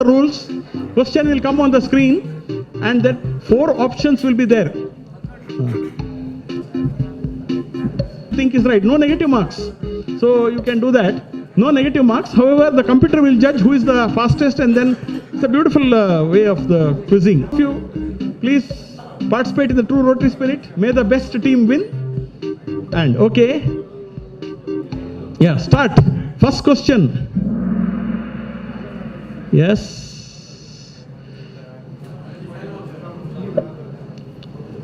rules. Question will come on the screen and that 4 options will be there. Think is right. No negative marks. So you can do that. No negative marks. However, the computer will judge who is the fastest, and then it's a beautiful way of the quizzing. If you please participate in the true Rotary spirit, may the best team win. And okay. Yeah, start. First question. Yes.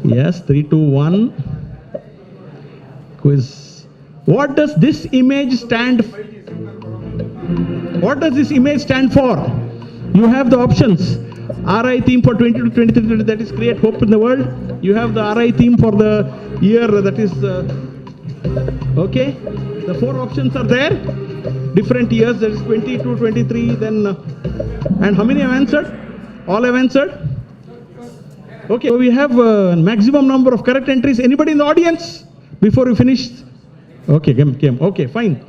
Yes, 3, 2, 1. Quiz. What does this image stand for? What does this image stand for? You have the options. RI theme for 22 to 23, that is create hope in the world. You have the RI theme for the year, that is okay. The 4 options are there. Different years, that is 22, 23, then and how many have answered? All have answered? Okay, so we have a maximum number of correct entries. Anybody in the audience before we finish? Okay, came. Okay, fine.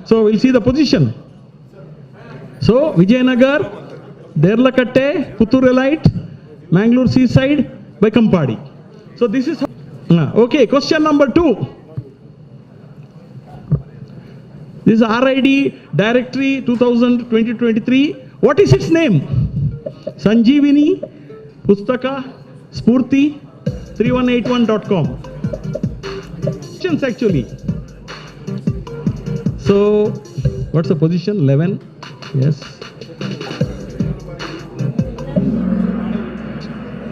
So we'll see the position. So Vijayanagar, Rಳಕಟೆ, Puttur Elite, Mangalore Seaside, Baikampadi. So this is okay. Question number 2. This is RID Directory 2020-23. What is its name? Sanjeevini, Pustaka, Spurti, 3181.com. Questions actually. So what's the position? 11. Yes.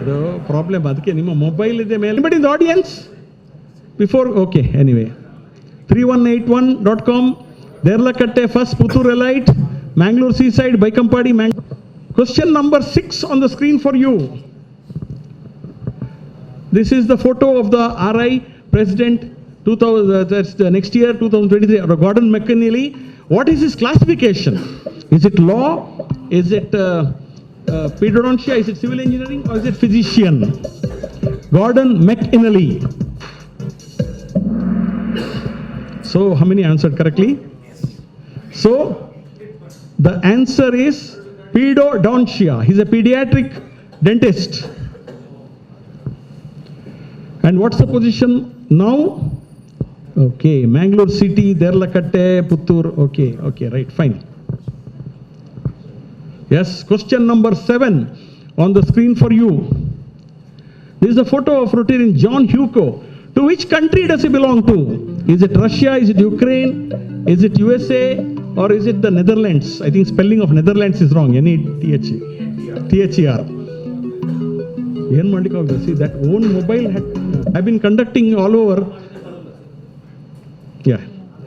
The problem adke nimma mobile ide mele. Anybody in the audience? Before okay. Anyway, 3181.com. Rಳಕಟೆ first Puttur Elite, Mangalore Seaside, Baikampadi. Question number 6 on the screen for you. This is the photo of the RI President 2000. That's the next year 2023. Gordon McKinley. What is his classification? Is it law? Is it pedodontia? Is it civil engineering? Or is it physician? Gordon McKinley. So how many answered correctly? So the answer is pedodontia. He's a pediatric dentist. And what's the position now? Okay, Mangalore City, Rಳಕಟೆ, Puttur. Okay, right, fine. Yes, question number 7 on the screen for you. This is a photo of Rotarian John Hugo. To which country does he belong to? Is it Russia? Is it Ukraine? Is it USA? Or is it the Netherlands? I think spelling of Netherlands is wrong. T-H-E-R. See, that own mobile I've been conducting all over. Yeah.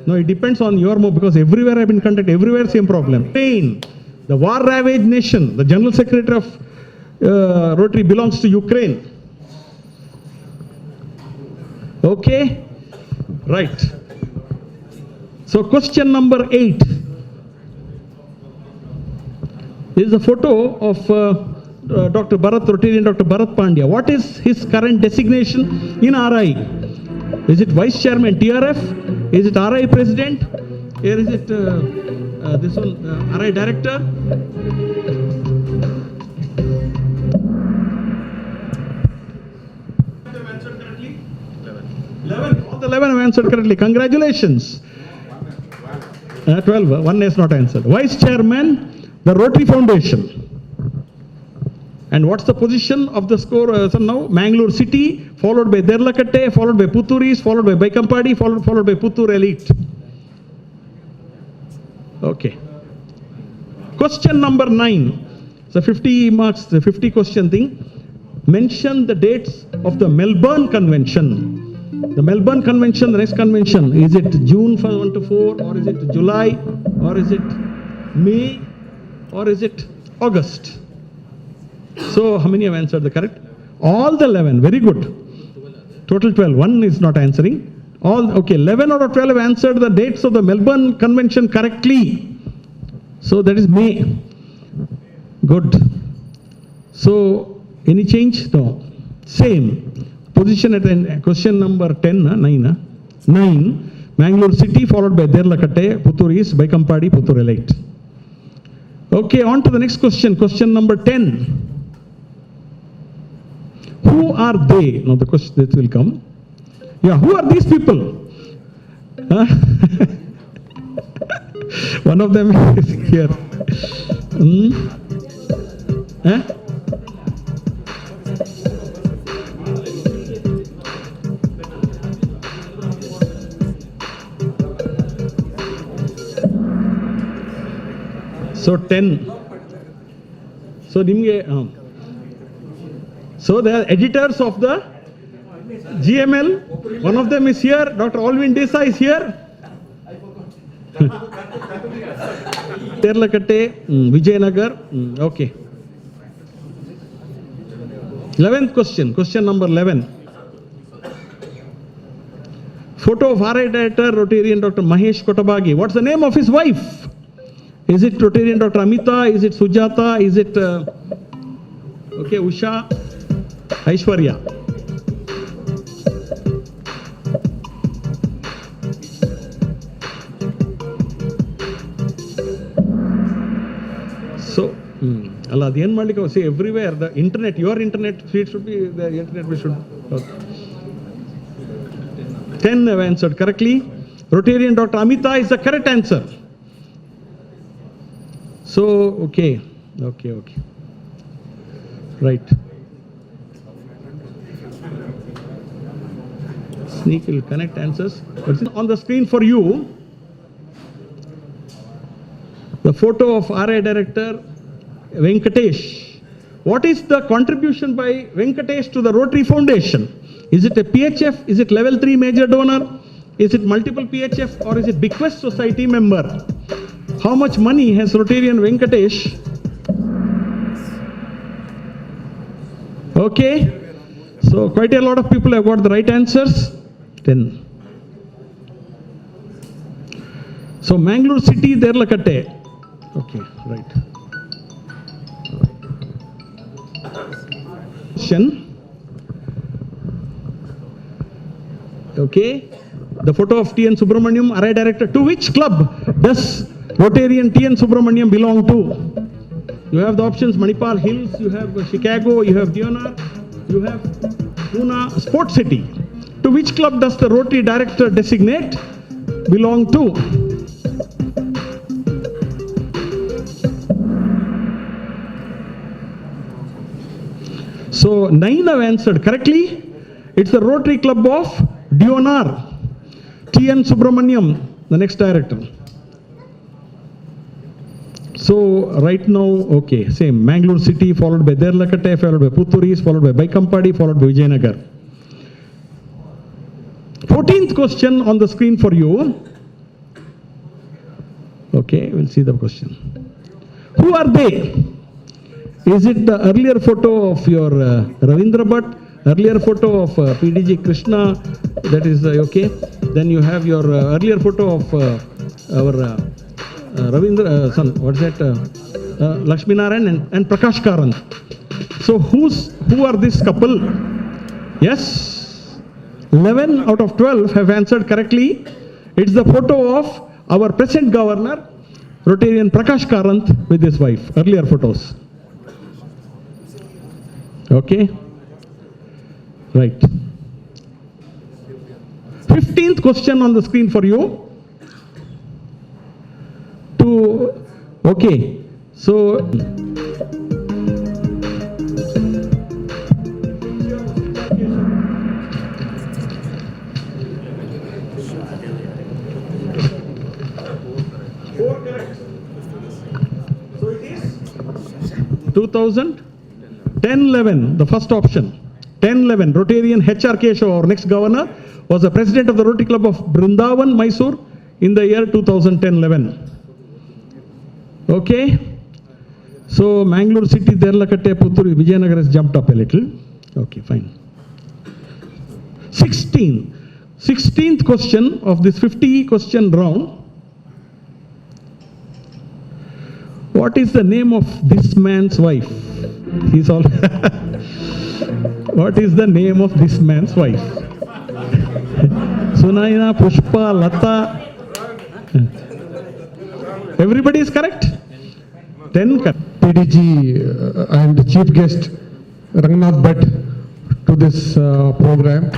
No, it depends on your mobile, because everywhere I've been conducting, everywhere same problem. Ukraine, the war-ravaged nation. The General Secretary of Rotary belongs to Ukraine. Okay? Right. So question number 8. This is a photo of Dr. Bharat, Rotarian Dr. Bharat Pandya. What is his current designation in RI? Is it Vice Chairman TRF? Is it RI President? Or is it this one, RI Director? Have answered correctly? 11. All the 11 have answered correctly. Congratulations. 12. One is not answered. Vice Chairman, the Rotary Foundation. And what's the position of the score? So now Mangalore City, followed by Rಳಕಟೆ, followed by Putturis, followed by Baikampadi, followed by Puttur Elite. Okay. Question number 9. So 50 marks, the 50 question thing. Mention the dates of the Melbourne Convention. The Melbourne Convention, the next convention, is it June 1 to 4, or is it July, or is it May, or is it August? So how many have answered the correct? All the 11, very good. Total 12, one is not answering. All, okay, 11 out of 12 have answered the dates of the Melbourne Convention correctly. So that is May. Good. So any change? No. Same. Position at question number 10, 9. 9. Mangalore City, followed by Rಳಕಟೆ, Puttur East, Baikampadi, Puttur Elite. Okay, on to the next question. Question number 10. Who are they? Now the question that will come. Yeah, who are these people? Huh? One of them is here. Huh? So 10. So so they are editors of the GML. One of them is here. Dr. Alvin Desa is here. Ralkata, Vijayanagar. Okay. 11th question. Question number 11. Photo of RI director, Rotarian Dr. Mahesh Kotabagi. What's the name of his wife? Is it Rotarian Dr. Amita? Is it Sujata? Is it Usha? Aishwarya? So, Allah, the end say everywhere the internet, your internet feed should be the internet. We should. Okay. 10 have answered correctly. Rotarian Dr. Amita is the correct answer. So, okay. Right. Sneak will connect answers. On the screen for you, the photo of RI director Venkatesh. What is the contribution by Venkatesh to the Rotary Foundation? Is it a PHF? Is it level 3 major donor? Is it multiple PHF or is it bequest society member? How much money has Rotarian Venkatesh? Okay. So quite a lot of people have got the right answers. 10. So Mangalore city, Ralkata. Okay, right. Question. Okay. The photo of T.N. Subramaniam, RI director. To which club does Rotarian T.N. Subramaniam belong to? You have the options Manipal Hills, you have Chicago, you have Deonar, you have Pune Sports City. To which club does the Rotary director designate belong to? So 9 have answered correctly. It's the Rotary Club of Deonar. T.N. Subramaniam, the next director. So right now, okay, same. Mangalore city followed by Ralkata, followed by Putturis, followed by Baikampadi, followed by Vijayanagar. 14th question on the screen for you. Okay, we'll see the question. Who are they? Is it the earlier photo of your Ravindra Bhatt, earlier photo of PDG Krishna, that is okay. Then you have your earlier photo of our Ravindra, son, what's that? Lakshmi Narayan and Prakash Karant. So who are this couple? Yes, 11 out of 12 have answered correctly. It's the photo of our present governor, Rotarian Prakash Karant with his wife, earlier photos. Okay, right. 15th question on the screen for you. Okay, so so it is 2010-11, the first option. 10-11, Rotarian H.R. Keshav, our next governor, was the president of the Rotary Club of Brindavan, Mysore in the year 2010-11. Okay, so Mangalore city, Ralkata, Putturi, Vijayanagar has jumped up a little. Okay, fine. 16th question of this 50 question round. What is the name of this man's wife? He's all. What is the name of this man's wife? Sunaina, Pushpa, Lata. Everybody is correct? 10 PDG and chief guest Rangnath Bhatt to this program.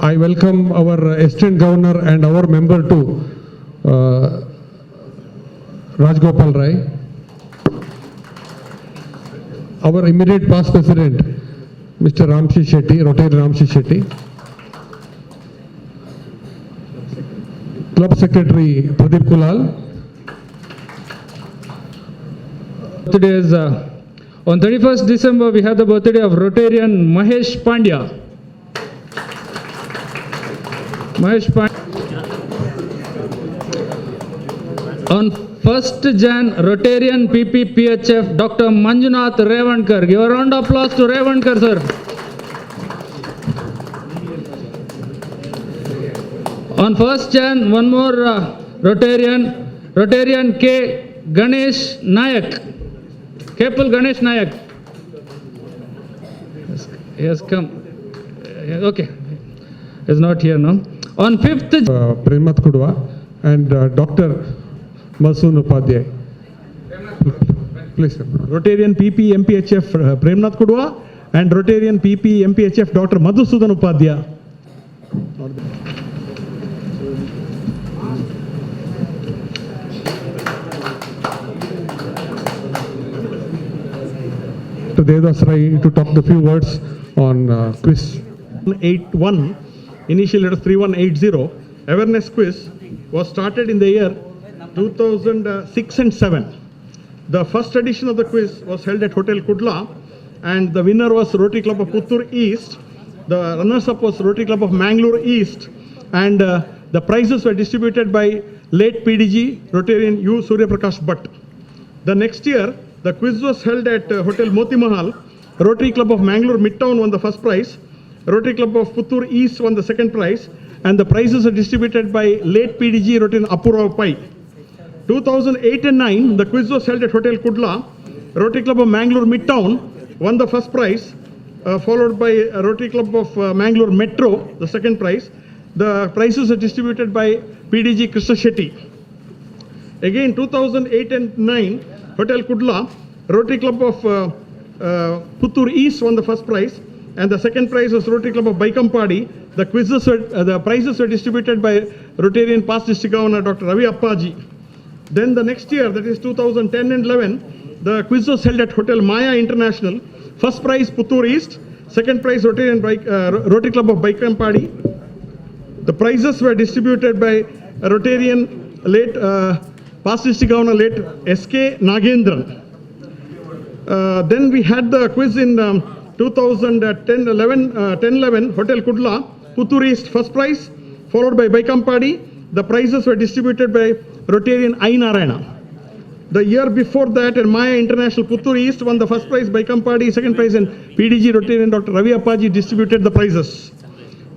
I welcome our esteemed governor and our member too, Rajgopal Rai. Our immediate past president, Mr. Ramshi Shetty, Rotary Ramshi Shetty. Club Secretary Pradeep Kulal. Today is on 31st December we have the birthday of Rotarian Mahesh Pandya. On 1st Jan, Rotarian PPPHF Dr. Manjunath Revankar. Give a round of applause to Revankar sir. On 1st Jan, one more Rotarian K. Ganesh Nayak. Kepul Ganesh Nayak. He has come. Okay. He is not here now. On 5th Premath Kudwa and Dr. Masoon Upadhyay. Please, sir. Rotarian PP MPHF Premnath Kudwa and Rotarian PP MPHF Dr. Madhusudan Upadhyay. To Devadas Rai to talk the few words on quiz. 81, initial letters 3180, awareness quiz was started in the year 2006 and 7. The first edition of the quiz was held at Hotel Kudla and the winner was Rotary Club of Puttur East. The runners-up was Rotary Club of Mangalore East and the prizes were distributed by late PDG Rotarian U. Surya Prakash Bhatt. The next year, the quiz was held at Hotel Moti Mahal. Rotary Club of Mangalore Midtown won the first prize. Rotary Club of Puttur East won the second prize. And the prizes are distributed by late PDG Rotarian Apurva Pai. 2008 and 9, the quiz was held at Hotel Kudla. Rotary Club of Mangalore Midtown won the first prize, followed by Rotary Club of Mangalore Metro, the second prize. The prizes are distributed by PDG Krishna Shetty. Again, 2008 and 9, Hotel Kudla, Rotary Club of Puttur East won the first prize, and the second prize was Rotary Club of Baikampadi. The prizes were distributed by Rotarian past district governor Dr. Ravi Appaji. Then the next year, that is 2010 and 11, the quiz was held at Hotel Maya International. First prize Puttur East, second prize Rotary Club of Baikampadi. The prizes were distributed by Rotarian late past district governor late S.K. Nagendran. Then we had the quiz in 2010-11 Hotel Kudla, Puttur East first prize, followed by Baikampadi. The prizes were distributed by Rotarian I. Narayana. The year before that, at Maya International, Puttur East won the first prize, Baikampadi second prize, and PDG Rotarian Dr. Ravi Appaji distributed the prizes.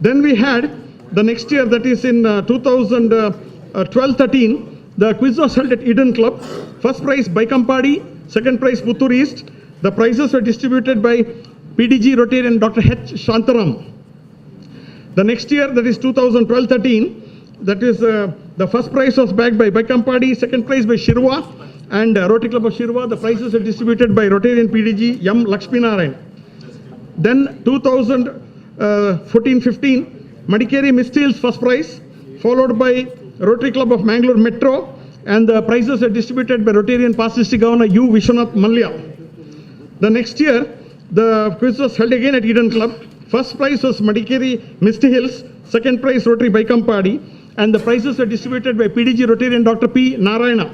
Then we had the next year, that is in 2012-13, the quiz was held at Eden Club. First prize Baikampadi, second prize Puttur East. The prizes were distributed by PDG Rotarian Dr. H. Shantaram. The next year, that is 2012-13, that is the first prize was backed by Baikampadi, second prize by Shirwa and Rotary Club of Shirwa. The prizes were distributed by Rotarian PDG M. Lakshmi Narayan. Then 2014-15, Madikeri Misty Hills first prize, followed by Rotary Club of Mangalore Metro, and the prizes are distributed by Rotarian past district governor U. Vishwanath Malya. The next year, the quiz was held again at Eden Club. First prize was Madikeri Misty Hills, second prize Rotary Baikampadi, and the prizes were distributed by PDG Rotarian Dr. P. Narayana.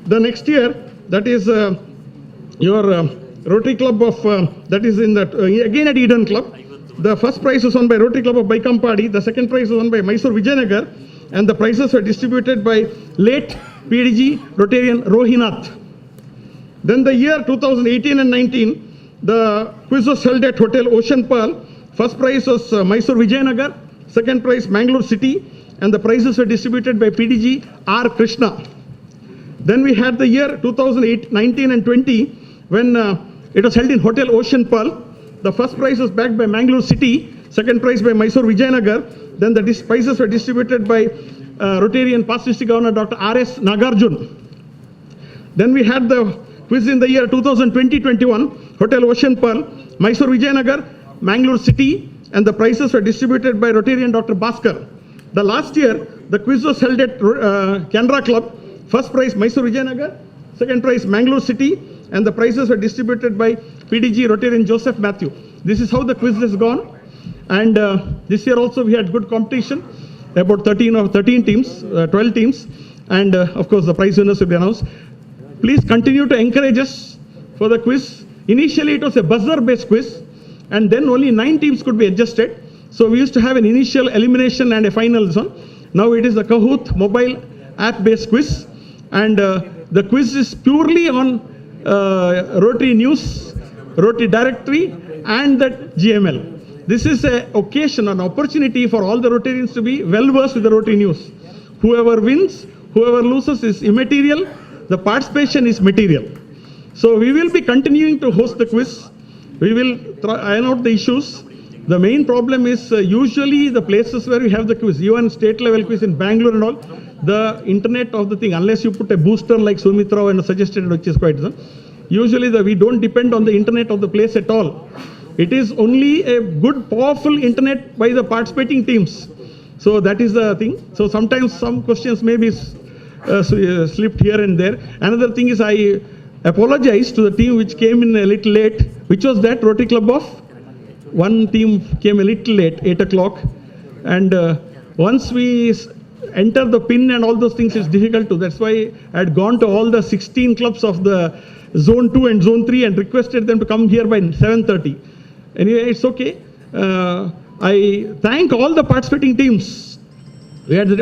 The next year, that is your Rotary Club of, that is in that, again at Eden Club. The first prize was won by Rotary Club of Baikampadi, the second prize was won by Mysore Vijayanagar, and the prizes were distributed by late PDG Rotarian Rohinath. Then the year 2018 and 19, the quiz was held at Hotel Ocean Pearl. First prize was Mysore Vijayanagar, second prize Mangalore City, and the prizes were distributed by PDG R. Krishna. Then we had the year 2019 and 20 when it was held in Hotel Ocean Pearl. The first prize was backed by Mangalore City, second prize by Mysore Vijayanagar. Then the prizes were distributed by Rotarian past district governor Dr. R.S. Nagarjun. Then we had the quiz in the year 2020-21, Hotel Ocean Pearl, Mysore Vijayanagar, Mangalore City, and the prizes were distributed by Rotarian Dr. Bhaskar. The last year, the quiz was held at Canara Club. First prize Mysore Vijayanagar, second prize Mangalore City, and the prizes were distributed by PDG Rotarian Joseph Matthew. This is how the quiz has gone. And this year also we had good competition, about 13 teams, 12 teams, and of course the prize winners will be announced. Please continue to encourage us for the quiz. Initially it was a buzzer-based quiz, and then only 9 teams could be adjusted. So we used to have an initial elimination and a final one. Now it is a Kahoot mobile app-based quiz, and the quiz is purely on Rotary News, Rotary Directory, and that GML. This is an occasion, an opportunity for all the Rotarians to be well versed with the Rotary News. Whoever wins, whoever loses is immaterial. The participation is material. So we will be continuing to host the quiz. We will iron out the issues. The main problem is usually the places where we have the quiz, even state level quiz in Bangalore and all, the internet of the thing, unless you put a booster like Sumitra and suggested, which is quite, usually we don't depend on the internet of the place at all. It is only a good, powerful internet by the participating teams. So that is the thing. So sometimes some questions may be slipped here and there. Another thing is I apologize to the team which came in a little late, which was that Rotary Club of one team came a little late, 8 o'clock. And once we enter the pin and all those things, it's difficult to. That's why I had gone to all the 16 clubs of the Zone 2 and Zone 3 and requested them to come here by 7:30. Anyway, it's okay. I thank all the participating teams.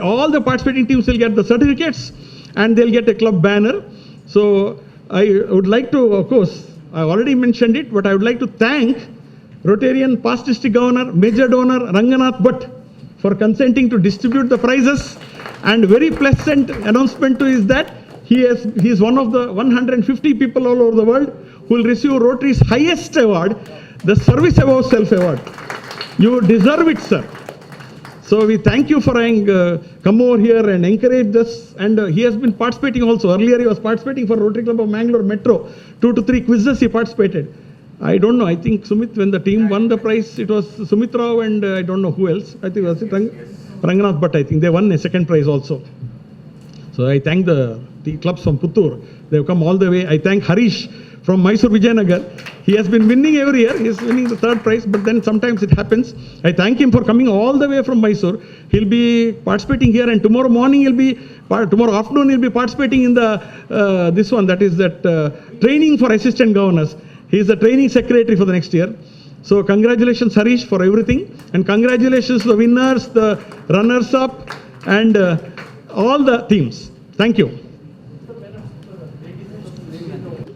All the participating teams will get the certificates and they'll get a club banner. So I would like to, of course, I already mentioned it, but I would like to thank Rotarian past district governor, major donor Ranganath Bhatt for consenting to distribute the prizes. And very pleasant announcement to is that he is one of the 150 people all over the world who will receive Rotary's highest award, the Service Above Self Award. You deserve it, sir. So we thank you for having come over here and encouraged us. And he has been participating also. Earlier he was participating for Rotary Club of Mangalore Metro. 2 to 3 quizzes he participated. I don't know. I think Sumit, when the team won the prize, it was Sumit Rao and I don't know who else. I think was it Ranganath Bhatt. I think they won a second prize also. So I thank the clubs from Puttur. They've come all the way. I thank Harish from Mysore Vijayanagar. He has been winning every year. He is winning the 3rd prize, but then sometimes it happens. I thank him for coming all the way from Mysore. He'll be participating here, and tomorrow morning tomorrow afternoon he'll be participating in the this one, that is that training for assistant governors. He is the training secretary for the next year. So congratulations Harish for everything, and congratulations to the winners, the runners up, and all the teams. Thank you.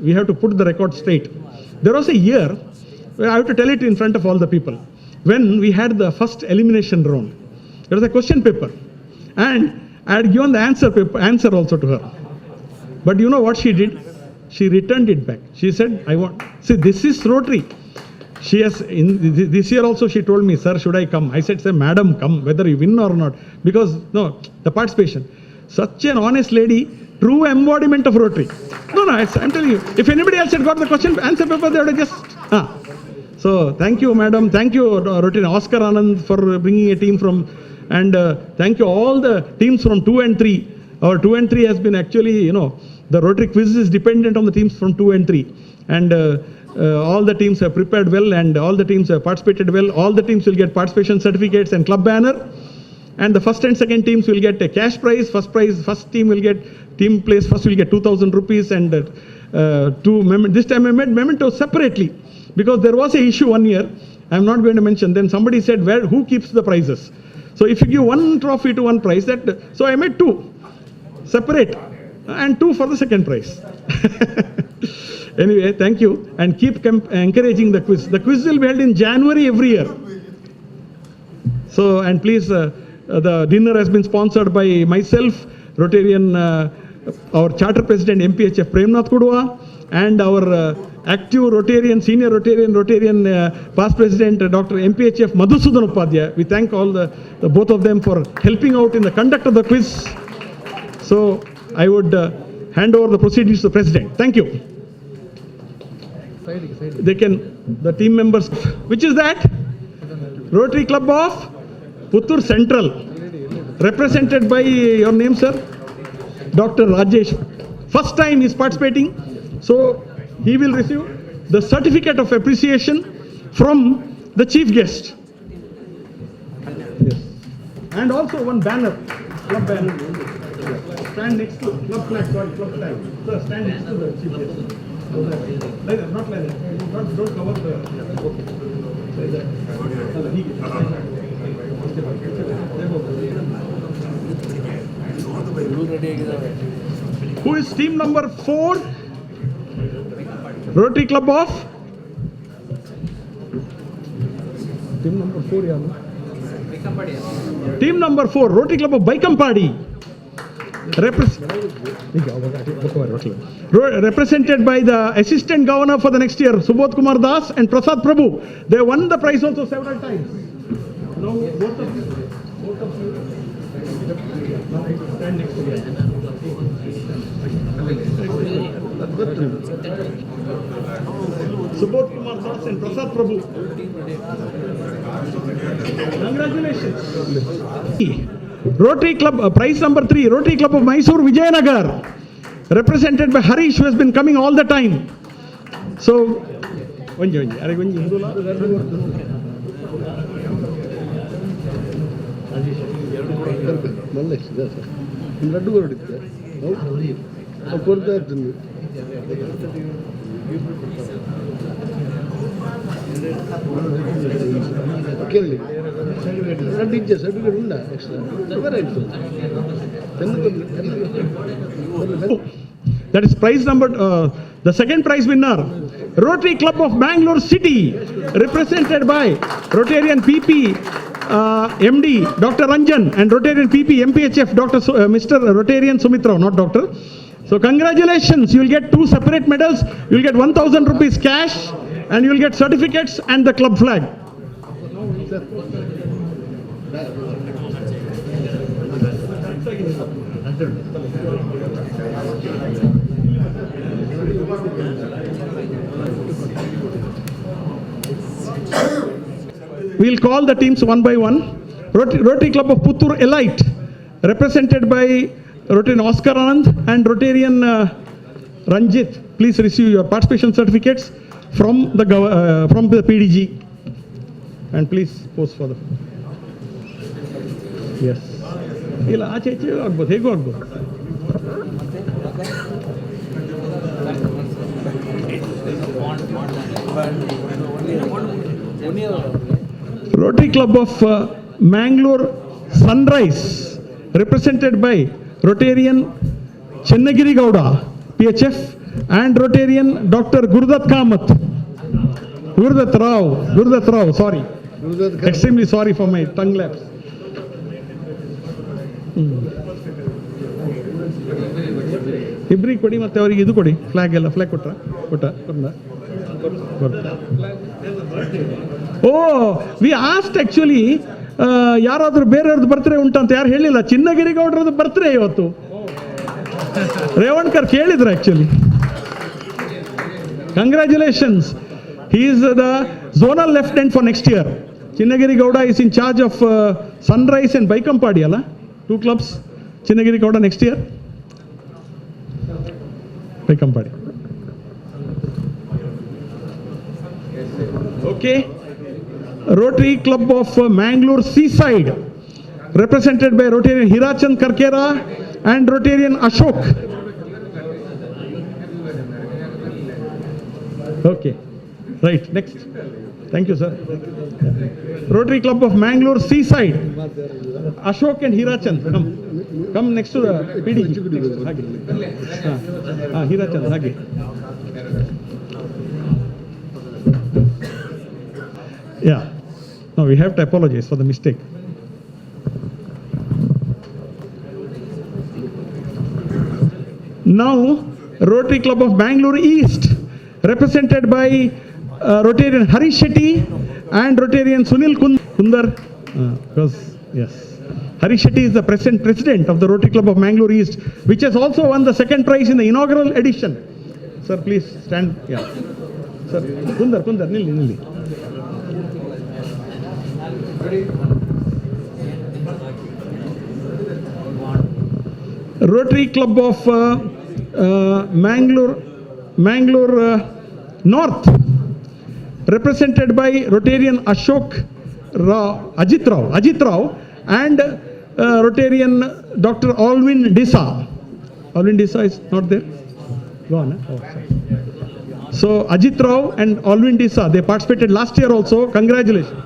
We have to put the record straight. There was a year, I have to tell it in front of all the people, when we had the first elimination round. There was a question paper, and I had given the answer also to her. But you know what she did? She returned it back. She said, see, this is Rotary. She has, this year also she told me, sir, should I come? I said, sir, madam, come, whether you win or not. Because, no, the participation. Such an honest lady, true embodiment of Rotary. No, I'm telling you, if anybody else had got the question answer paper, they would have just, So, thank you, madam. Thank you, Rotary Oscar Anand, for bringing a team from, and thank you all the teams from 2 and 3. Our 2 and 3 has been actually, the Rotary quiz is dependent on the teams from 2 and 3. And all the teams have prepared well, and all the teams have participated well. All the teams will get participation certificates and club banner. And the first and second teams will get a cash prize. First team will get, team place first will get 2,000 rupees, and this time I made mementos separately, because there was an issue one year, I'm not going to mention. Then somebody said, who keeps the prizes? So if you give 1 trophy to 1 prize, so I made 2 separate, and 2 for the second prize. Anyway, thank you, and keep encouraging the quiz. The quiz will be held in January every year. So, and please, the dinner has been sponsored by myself, Rotarian, our Charter President MPHF Premnath Kudua, and our active Rotarian, senior Rotarian past president, Dr. MPHF Madhusudan Upadhyay. We thank all the both of them for helping out in the conduct of the quiz. So I would hand over the proceedings to the president. Thank you. The team members, which is that? Rotary Club of Puttur Central, represented by your name, sir? Dr. Rajesh. First time he is participating, so he will receive the certificate of appreciation from the chief guest. Yes. And also one banner, club banner. Stand next to club flag, sorry, club flag. Sir, stand next to the chief guest. Like that, not like that. Don't cover the. Okay. Like that. Who is team number 4? Rotary Club of? Team number 4, yeah. Team number 4, Rotary Club of Baikampadi. Represented by the Assistant Governor for the next year, Subodh Kumar Das and Prasad Prabhu. They won the prize also several times. Now, both of you. Stand next to me. Subodh Kumar Das and Prasad Prabhu. Congratulations. Rotary Club, prize number 3, Rotary Club of Mysore, Jayanagar, represented by Harish, who has been coming all the time. So, that is prize number, the second prize winner, Rotary Club of Mangalore City, represented by Rotarian PP MD Dr. Ranjan and Rotarian PP MPHF Mr. Rotarian Sumitra, not doctor. So congratulations, you will get 2 separate medals, you will get 1,000 rupees cash, and you will get certificates and the club flag. We will call the teams one by one. Rotary Club of Puttur Elite, represented by Rotarian Oscar Anand and Rotarian Ranjit. Please receive your participation certificates from the PDG, and please post for the. Yes. Rotary Club of Mangalore Sunrise, represented by Rotarian Chennagiri Gowda, PHF, and Rotarian Dr. Gurdat Kamath. Gurdat Rao, sorry. Extremely sorry for my tongue lapse. Ibri kodi matte avarige idu kodi, flag kotra. Oh, we asked actually, ಯಾರಾದರೂ ಬೇರೆಯವ್ರದ್ದು birthday ಉಂಟಂತ ಯಾರು ಹೇಳಿಲ್ಲ. ಚಿನ್ನಗಿರಿ ಗೌಡ್ರದ್ದು birthday ಇವತ್ತು. ರೇವಣ್ಕರ್ ಕೇಳಿದ್ರು actually. Congratulations. He is the zonal lieutenant for next year. Chinnagiri Gowda is in charge of Sunrise and Baikampadi, alla? 2 clubs. Chinnagiri Gowda next year. Baikampadi. Okay. Rotary Club of Mangalore Seaside, represented by Rotarian Hirachand Karkera and Rotarian Ashok. Okay, right, next. Thank you, sir. Rotary Club of Mangalore Seaside, Ashok and Hirachand, come next to the PD. Hirachand, hage. Yeah. No, we have to apologize for the mistake. Now, Rotary Club of Bangalore East, represented by Rotarian Harish Shetty and Rotarian Sunil Kundar. Because, yes, Harish Shetty is the present president of the Rotary Club of Mangalore East, which has also won the second prize in the inaugural edition. Sir, please stand. Yeah. Sir, Kundar, nilli. Rotary Club of Mangalore North, represented by Rotarian Ajit Rao and Rotarian Dr. Alvin Disa. Alvin Disa is not there? Gone, eh? Oh, sorry. So Ajit Rao and Alvin Disa, they participated last year also. Congratulations.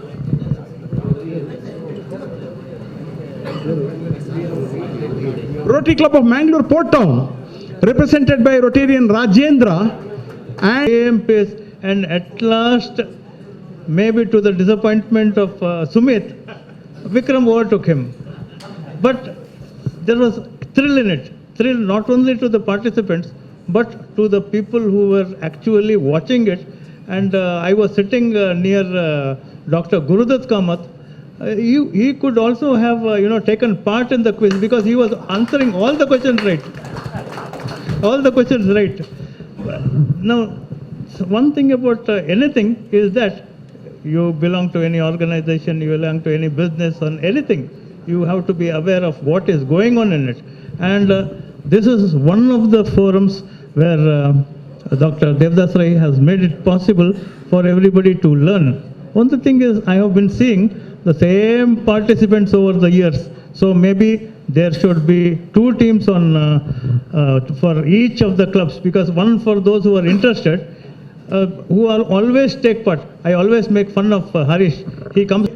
Rotary Club of Mangalore Port Town, represented by Rotarian Rajendra and same pace, and at last, maybe to the disappointment of Sumit, Vikram overtook him. But there was thrill in it, thrill not only to the participants, but to the people who were actually watching it. And I was sitting near Dr. Gurudat Kamath. He could also have, taken part in the quiz because he was answering all the questions right. All the questions right. Now, one thing about anything is that you belong to any organization, you belong to any business or anything, you have to be aware of what is going on in it. And this is one of the forums where Dr. Devdas Rai has made it possible for everybody to learn. One thing is, I have been seeing the same participants over the years. So maybe there should be two teams on for each of the clubs, because one for those who are interested, who are always take part. I always make fun of Harish. He comes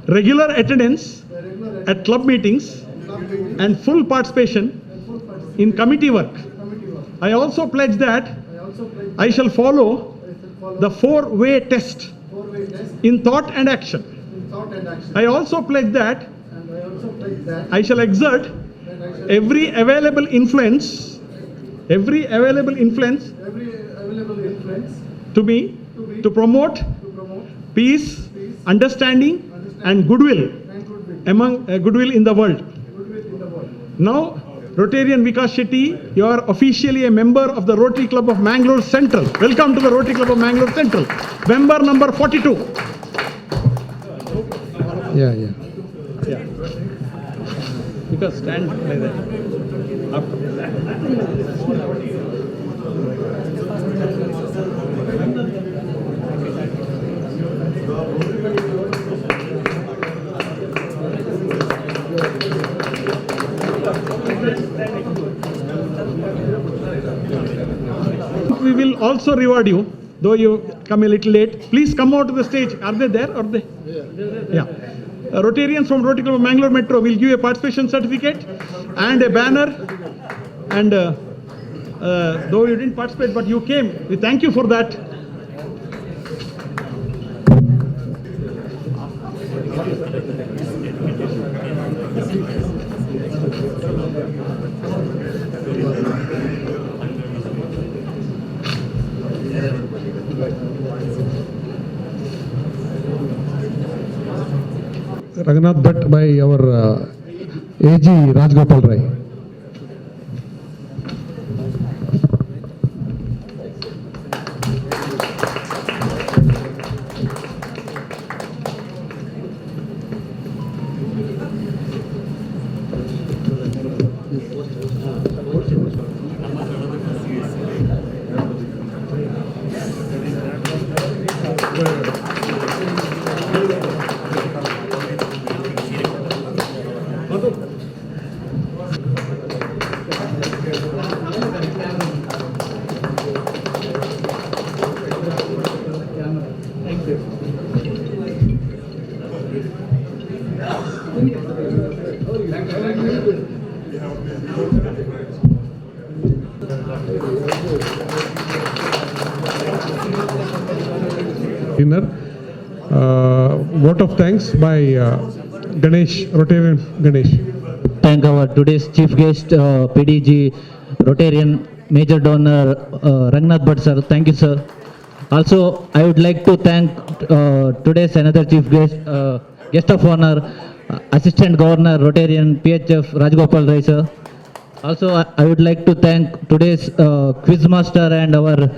regular attendance at club meetings and full participation in committee work. I also pledge that I shall follow the four-way test in thought and action. I also pledge that I shall exert every available influence to me to promote peace, understanding and goodwill goodwill in the world. Now, Rotarian Vikas Shetty, you are officially a member of the Rotary Club of Mangalore Central. Welcome to the Rotary Club of Mangalore Central. Member number 42. Yeah. Because stand like that. Up. We will also reward you, though you come a little late. Please come out to the stage. Are they there? Or they? Yeah. Rotarians from Rotary Club of Mangalore Metro will give a participation certificate and a banner. And though you didn't participate, but you came, we thank you for that. Raghunath Bhatt by our AG Rajgopal Rai. Dinner. Vote of thanks by Ganesh, Rotarian Ganesh. Thank our today's chief guest, PDG Rotarian major donor Rangnath Bhatt sir. Thank you, sir. Also, I would like to thank today's another chief guest, guest of honor, Assistant Governor Rotarian PHF Rajgopal Rai sir. Also, I would like to thank today's quiz master and our